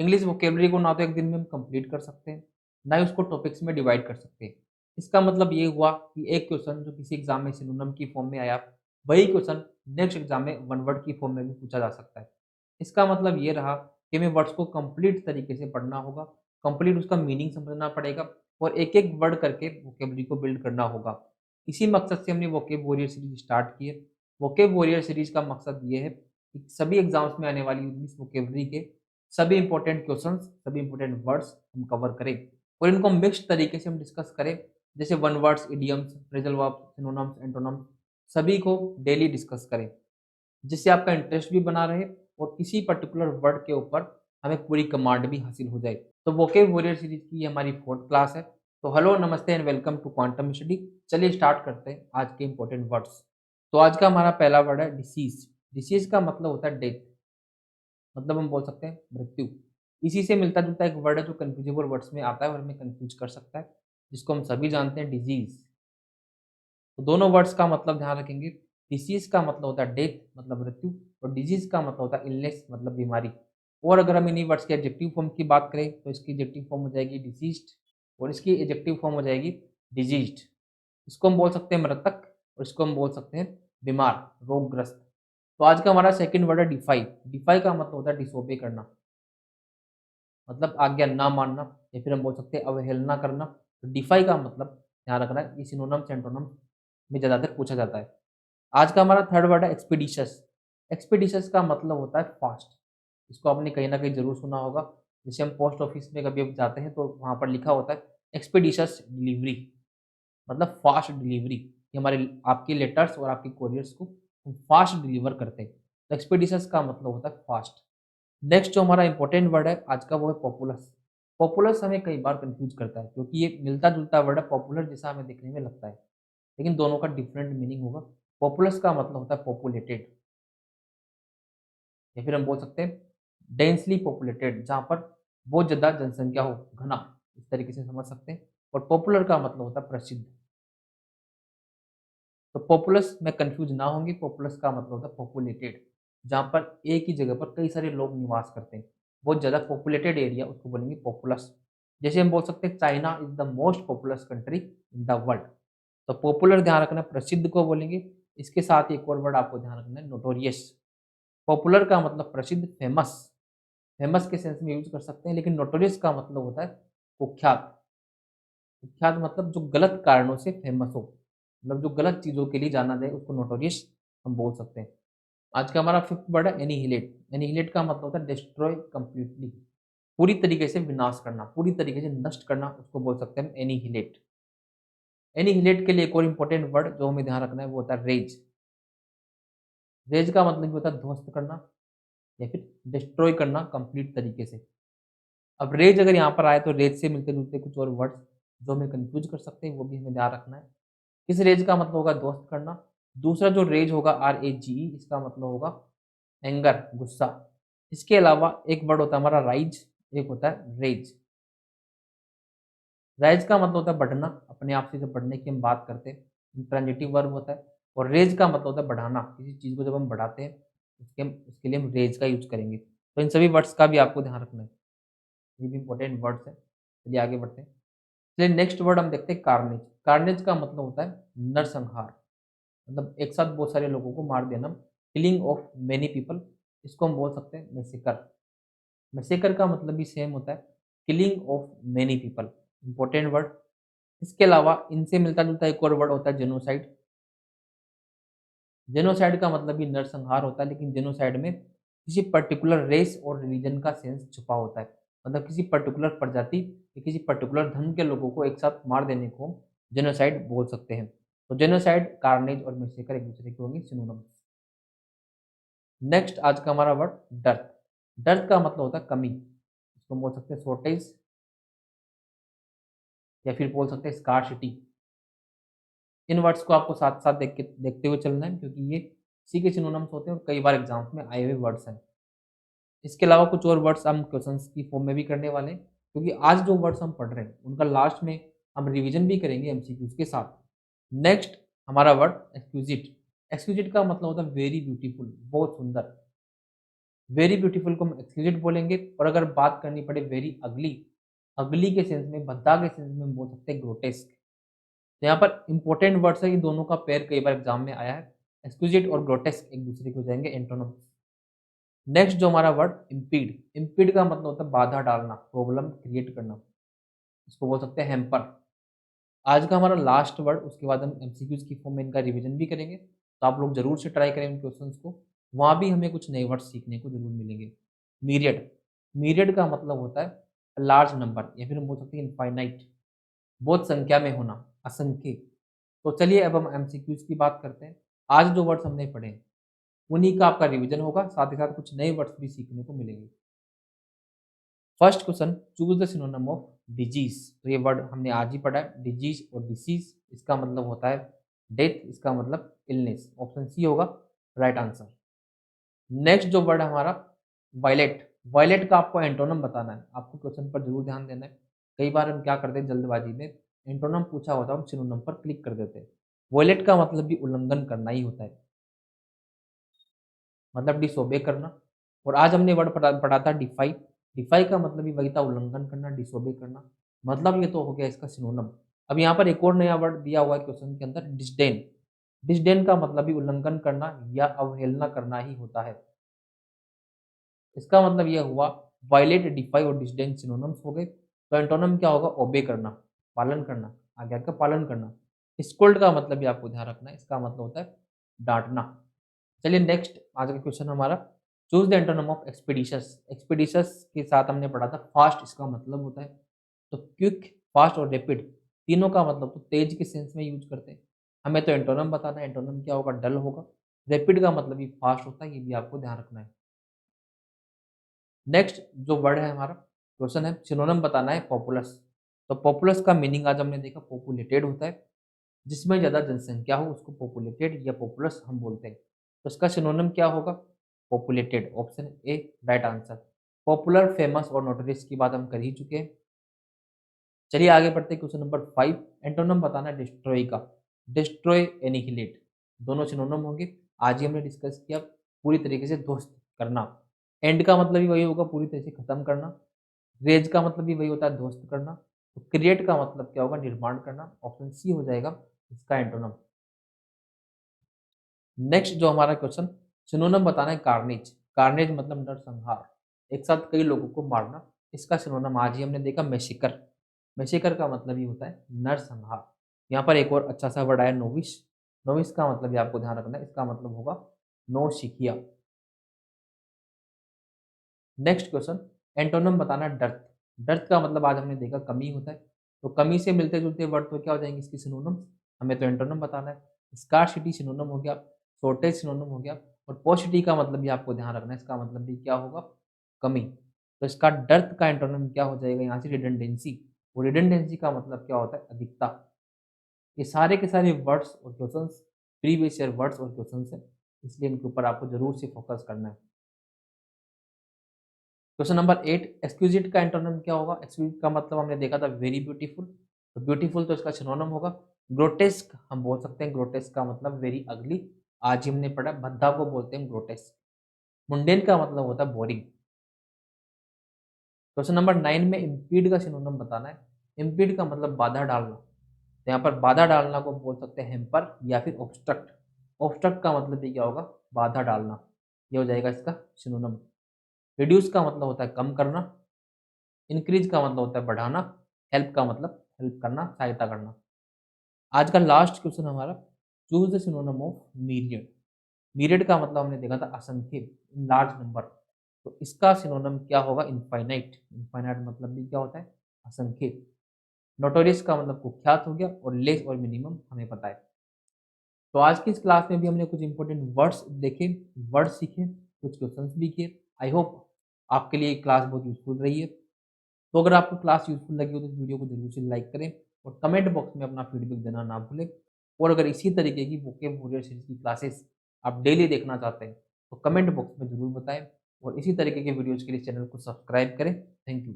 English vocabulary को ना तो एक दिन में हम कंप्लीट कर सकते हैं, ना ही उसको टॉपिक्स में डिवाइड कर सकते हैं। इसका मतलब ये हुआ कि एक क्वेश्चन जो किसी एग्जाम में सिनोनिम की फॉर्म में आया, वही क्वेश्चन नेक्स्ट एग्जाम में वन वर्ड की फॉर्म में भी पूछा जा सकता है। इसका मतलब ये रहा कि हमें वर्ड्स को कंप्लीट तरीके से पढ़ना होगा, कंप्लीट उसका मीनिंग समझना पड़ेगा और एक-एक वर्ड करके वोकेबलरी को बिल्ड करना होगा। इसी मकसद से हमने वोकेब वॉरियर सीरीज़ स्टार्ट की है। वोकेब वॉरियर सीरीज़ का मकसद ये है कि सभी एग्ज़ाम्स में आने वाली इंग्लिश वोकेबलरी के सभी इंपॉर्टेंट क्वेश्चंस, सभी इंपॉर्टेंट वर्ड्स हम कवर करें और इनको मिक्स्ड तरीके से हम डिस्कस करें। जैसे one words, idioms, phrasal verbs, synonyms, antonyms सभी को डेली डिस्कस करें, जिससे आपका इंटरेस्ट भी बना रहे और किसी पर्टिकुलर वर्ड के ऊपर हमें पूरी कमांड भी हासिल हो जाए। तो वोकेब वॉरियर सीरीज की ये हमारी 4th क्लास है। तो हेलो, नमस्ते and welcome to quantum study. चलिए स्टार्ट करते हैं आज के इंपॉर्टेंट वर्ड्स। तो आज का हमारा पहला वर्ड है डिसीज। डिसीज का मतलब होता है डेथ, मतलब हम बोल सकते हैं मृत्यु। इसी से मिलता-जुलता एक वर्ड है जो कन्फ्यूजेबल वर्ड्स में आता है और हमें कन्फ्यूज कर सकता है, जिसको हम सभी जानते हैं डिजीज़। तो दोनों वर्ड्स का मतलब ध्यान रखेंगे। डिसीज़ का मतलब होता है डेथ, मतलब मृत्यु, और डिजीज़ का मतलब होता है इलनेस, मतलब बीमारी। और अगर हम इन्हीं वर्ड्स के एडजेक्टिव फॉर्म की बात करें तो इसकी एडजेक्टिव फॉर्म हो जाएगी डिसीज़्ड और इसकी एडजेक्टिव फॉर्म हो जाएगी डिजीज़्ड। इसको हम बोल सकते हैं मृतक और इसको हम बोल सकते हैं बीमार, रोगग्रस्त। तो आज का हमारा सेकंड वर्ड है डिफाई। डिफाई का मतलब होता है डिसोबे करना, मतलब आज्ञा ना मानना, या फिर हम बोल सकते हैं अवहेलना करना। तो डिफाई का मतलब ध्यान रखना है, ये सिनोनिम्स एंटोनिम्स में ज़्यादातर पूछा जाता है। आज का हमारा थर्ड वर्ड है एक्सपीडिशस। एक्सपीडिशस का मतलब होता है फास्ट। इसको आपने कहीं न कहीं ज़रूर सुना होगा। जैसे हम पोस्ट ऑफिस में कभी अब जाते हैं तो वहाँ पर लिखा होता है एक्सपीडिशस डिलीवरी, मतलब फास्ट डिलीवरी। ये हमारे आपके लेटर्स और आपके कोरियर्स को हम फास्ट डिलीवर करते हैं। तो एक्सपीडिशस का मतलब होता है फास्ट। नेक्स्ट जो हमारा इंपॉर्टेंट वर्ड है आज का वो है पॉपुलस। पॉपुलस हमें कई बार कंफ्यूज करता है क्योंकि ये मिलता-जुलता वर्ड है, पॉपुलर जैसा हमें दिखने में लगता है, लेकिन दोनों का डिफरेंट मीनिंग होगा। पॉपुलस का मतलब होता है पॉपुलेटेड, या फिर हम बोल सकते हैं डेंसली पॉपुलेटेड, जहाँ पर बहुत ज़्यादा जनसंख्या हो, घना, इस तरीके से समझ सकते हैं। और पॉपुलर का मतलब होता है प्रसिद्ध। तो पॉपुलस में कंफ्यूज ना होंगे, पॉपुलस का मतलब होता है पॉपुलेटेड, जहाँ पर एक ही जगह पर कई सारे लोग निवास करते हैं। बहुत ज़्यादा पॉपुलेटेड एरिया उसको बोलेंगे पॉपुलस। जैसे हम बोल सकते हैं China is the most populous country in the world. तो पॉपुलर ध्यान रखना, प्रसिद्ध को बोलेंगे। इसके साथ एक और वर्ड आपको ध्यान रखना है, नोटोरियस। पॉपुलर का मतलब प्रसिद्ध, फेमस, फेमस के सेंस में यूज़ कर सकते हैं, लेकिन नोटोरियस का मतलब होता है कुख्यात। कुख्यात मतलब जो गलत कारणों से फेमस हो, मतलब जो गलत चीज़ों के लिए जाना जाए उसको नोटोरियस हम बोल सकते हैं। आज का हमारा 5th वर्ड है एनिहिलेट। एनिहिलेट का मतलब होता है डिस्ट्रॉय कंप्लीटली, पूरी तरीके से विनाश करना, पूरी तरीके से नष्ट करना, उसको बोल सकते हैं हम एनिहिलेट। एनिहिलेट के लिए एक और इम्पोर्टेंट वर्ड जो हमें ध्यान रखना है वो होता है रेज। रेज का मतलब ये होता है ध्वस्त करना या फिर डिस्ट्रॉय करना कंप्लीट तरीके से। अब रेज अगर यहाँ पर आए तो रेज से मिलते-जुलते कुछ और वर्ड्स जो हमें कन्फ्यूज़ कर सकते हैं, वो भी हमें ध्यान रखना है। इस रेज का मतलब होगा ध्वस्त करना। दूसरा जो रेज होगा RAGE, इसका मतलब होगा एंगर, गुस्सा। इसके अलावा एक वर्ड होता है हमारा राइज, एक होता है रेज। राइज का मतलब होता है बढ़ना, अपने आप से जब बढ़ने की हम बात करते हैं, इंट्रांजिटिव वर्ब होता है। और रेज का मतलब होता है बढ़ाना, किसी चीज़ को जब हम बढ़ाते हैं उसके लिए हम रेज का यूज़ करेंगे। तो इन सभी वर्ड्स का भी आपको ध्यान रखना है। ये भी इंपॉर्टेंट वर्ड्स हैं। चलिए आगे बढ़ते हैं। चलिए नेक्स्ट वर्ड हम देखते हैं कार्नेज। कार्नेज का मतलब होता है नरसंहार, मतलब एक साथ बहुत सारे लोगों को मार देना, किलिंग ऑफ मेनी पीपल। इसको हम बोल सकते हैं मैसेकर। मैसेकर का मतलब भी सेम होता है, killing of many people, important word. इसके अलावा इनसे मिलता-जुलता एक और वर्ड होता है जेनोसाइड। जेनोसाइड का मतलब भी नरसंहार होता है, लेकिन जेनोसाइड में किसी पर्टिकुलर रेस और रिलीजन का सेंस छुपा होता है। मतलब किसी पर्टिकुलर प्रजाति या किसी पर्टिकुलर धर्म के लोगों को एक साथ मार देने को जेनोसाइड बोल सकते हैं। तो जेनोसाइड, कार्नेज और मैसेकर एक दूसरे के होंगे सिनोनिम्स। नेक्स्ट आज का हमारा वर्ड डर्थ। डर्थ का मतलब होता है कमी, इसको हम बोल सकते हैं शॉर्टेज या फिर बोल सकते हैं स्कार्सिटी। इन वर्ड्स को आपको साथ-साथ देखते हुए चलना है, क्योंकि ये इसी के सिनोनिम्स होते हैं और कई बार एग्ज़ाम्स में आए हुए वर्ड्स हैं। इसके अलावा कुछ और वर्ड्स हम क्वेश्चंस की फॉर्म में भी करने वाले हैं, क्योंकि आज जो वर्ड्स हम पढ़ रहे हैं उनका लास्ट में हम रिवीजन भी करेंगे एमसीक्यूज़ के साथ। नेक्स्ट हमारा वर्ड एक्सक्विजिट। एक्सक्विजिट का मतलब होता है वेरी ब्यूटीफुल, बहुत सुंदर। वेरी ब्यूटीफुल को हम एक्सक्यूजेट बोलेंगे, और अगर बात करनी पड़े वेरी अगली, अगली के सेंस में, भद्दा के सेंस में हम बोल सकते हैं ग्रोटेस्क। तो यहाँ पर इंपॉर्टेंट वर्ड्स है, इन दोनों का पेयर कई बार एग्जाम में आया है। एक्सक्यूजेट और ग्रोटेस्क एक दूसरे के हो जाएंगे एंटोनिम्स। नेक्स्ट जो हमारा वर्ड इम्पीड, इम्पीड का मतलब होता है बाधा डालना, प्रॉब्लम क्रिएट करना, इसको बोल सकते हैं हैम्पर। आज का हमारा लास्ट वर्ड, उसके बाद हम एमसीक्यूज की फॉर्म में इनका रिवीजन भी करेंगे, तो आप लोग जरूर से ट्राई करें इन क्वेश्चंस को, वहाँ भी हमें कुछ नए वर्ड सीखने को जरूर मिलेंगे। मीरियड, मीरियड का मतलब होता है लार्ज नंबर, या फिर हम बोल सकते हैं इनफाइनाइट, बहुत संख्या में होना, असंख्य। तो चलिए अब हम एमसीक्यूज की बात करते हैं। आज जो वर्ड्स हमने पढ़े हैं, उन्हीं का आपका रिवीजन होगा, साथ ही साथ कुछ नए वर्ड्स भी सीखने को मिलेंगे। First question, choose the synonym of disease. तो ये वर्ड हमने आज ही पढ़ा है, डिजीज और डिसीज, इसका मतलब होता है डेथ, इसका मतलब इलनेस। ऑप्शन सी होगा राइट आंसर। नेक्स्ट जो वर्ड हमारा वायलेट, वायलेट का आपको एंटोनम बताना है, आपको क्वेश्चन पर जरूर ध्यान देना है। कई बार हम क्या करते हैं जल्दबाजी में, एंटोनम पूछा होता है हम सिनोनिम पर क्लिक कर देते हैं। वायलेट का मतलब भी उल्लंघन करना ही होता है, मतलब डिसोबे करना। और आज हमने वर्ड पढ़ा था डिफाई, डिफाई का मतलब भी वही था, उल्लंघन करना, डिसोबे करना। मतलब ये तो हो गया इसका सिनोनिम। अब यहाँ पर एक और नया वर्ड दिया हुआ है क्वेश्चन के अंदर, डिसडेन। डिसडेन का मतलब भी उल्लंघन करना या अवहेलना करना ही होता है। इसका मतलब यह हुआ वायलेट, डिफाई और डिसडेन सिनोनिम्स हो गए। तो एंटोनिम क्या होगा, ओबे करना, पालन करना, आज्ञा का पालन करना। स्कोल्ड का मतलब भी आपको ध्यान रखना है, इसका मतलब होता है डांटना। चलिए नेक्स्ट आज का क्वेश्चन हमारा, चूज द एंटोनिम ऑफ एक्सपीडिशस। एक्सपीडिशस के साथ हमने पढ़ा था फास्ट, इसका मतलब होता है तो क्विक, फास्ट और रैपिड, तीनों का मतलब तो तेज के सेंस में यूज करते हैं। हमें तो एंटोनिम बताना है, एंटोनिम क्या होगा, डल होगा। रैपिड का मतलब भी फास्ट होता है, ये भी आपको ध्यान रखना है। नेक्स्ट जो वर्ड है हमारा, क्वेश्चन है सिनोनिम बताना है पॉपुलस। तो पॉपुलस का मीनिंग आज हमने देखा, पॉपुलेटेड होता है, जिसमें ज़्यादा जनसंख्या हो उसको पॉपुलेटेड या पॉपुलस हम बोलते हैं। तो इसका सिनोनिम क्या होगा, populated. Option A right answer. Popular, famous और नोटोरियस की बात हम कर ही चुके हैं। चलिए आगे बढ़ते हैं, क्वेश्चन नंबर 5, एंटोनिम बताना है डिस्ट्रॉय का। डिस्ट्रॉय, एनिहिलेट, दोनों सिनोनिम होंगे। आज ही हमने डिस्कस किया, पूरी तरीके से ध्वस्त करना। एंड का मतलब भी वही होगा, पूरी तरह से खत्म करना। रेज का मतलब भी वही होता है, ध्वस्त करना। तो क्रिएट का मतलब क्या होगा, निर्माण करना। ऑप्शन सी हो जाएगा इसका एंटोनिम। नेक्स्ट जो हमारा क्वेश्चन, सिनोनिम बताना है कार्नेज। कार्नेज मतलब नरसंहार, एक साथ कई लोगों को मारना। इसका सिनोनिम आज ही हमने देखा, मैसेकर। मैसेकर का मतलब ही होता है नरसंहार। यहाँ पर एक और अच्छा सा वर्ड आया, नोविस। नोविस का मतलब भी आपको ध्यान रखना है, इसका मतलब होगा नौसिखिया। नेक्स्ट क्वेश्चन, एंटोनिम बताना है डर्थ। डर्थ का मतलब आज हमने देखा कमी होता है, तो कमी से मिलते जुलते वर्ड तो क्या हो जाएंगे इसकी सिनोनिम, हमें तो एंटोनिम बताना है। स्कार्सिटी सिनोनिम हो गया, शॉर्टेज सिनोनिम हो गया, और पॉसिटी का मतलब भी आपको ध्यान रखना है, इसका मतलब भी क्या होगा, कमी। तो इसका डर्थ का एंटोनिम क्या हो जाएगा यहाँ से, रिडंडेंसी। और रिडंडेंसी का मतलब क्या होता है, अधिकता। ये सारे के सारे वर्ड्स और क्वेश्चंस प्रीवियस ईयर वर्ड्स और क्वेश्चंस है, इसलिए इनके ऊपर आपको जरूर से फोकस करना है। क्वेश्चन नंबर 8, एक्सक्यूजिट का एंटोनिम क्या होगा। एक्सक्यूजिट का मतलब हमने देखा था वेरी ब्यूटीफुल, तो ब्यूटीफुल तो इसका सिनोनिम होगा। ग्रोटेस्क हम बोल सकते हैं, ग्रोटेस्क का मतलब वेरी अगली, आज ही हमने पढ़ा, भद्दा को बोलते हैं ग्रोटेस्क। मुंडेन का मतलब होता है बोरिंग। क्वेश्चन नंबर 9 में इम्पीड का सिनोनिम बताना है। इम्पीड का मतलब बाधा डालना, तो यहाँ पर बाधा डालना को बोल सकते हैं हेम्पर या फिर ऑब्स्ट्रक्ट। ऑब्स्ट्रक्ट का मतलब ये क्या होगा, बाधा डालना, ये हो जाएगा इसका सिनोनिम। रिड्यूस का मतलब होता है कम करना। इंक्रीज का मतलब होता है बढ़ाना। हेल्प का मतलब हेल्प करना, सहायता करना। आज का लास्ट क्वेश्चन हमारा, choose the synonym of myriad. Myriad का मतलब हमने देखा था असंख्य, इन लार्ज नंबर। तो इसका सिनोनिम क्या होगा, इनफाइनाइट। इनफाइनाइट मतलब भी क्या होता है, असंख्य। नोटोरियस का मतलब कुख्यात हो गया, और लेस और मिनिमम हमें पता है। तो आज की इस क्लास में भी हमने कुछ इंपॉर्टेंट वर्ड्स देखे, वर्ड्स सीखे, कुछ क्वेश्चंस भी किए। आई होप आपके लिए क्लास बहुत यूजफुल रही है। तो अगर आपको क्लास यूजफुल लगी हो तो इस वीडियो को जरूर से लाइक करें, और कमेंट बॉक्स में अपना फीडबैक देना ना भूलें। और अगर इसी तरीके की वोकेबुलरी सीरीज की क्लासेस आप डेली देखना चाहते हैं तो कमेंट बॉक्स में जरूर बताएं, और इसी तरीके के वीडियोज़ के लिए चैनल को सब्सक्राइब करें। Thank you.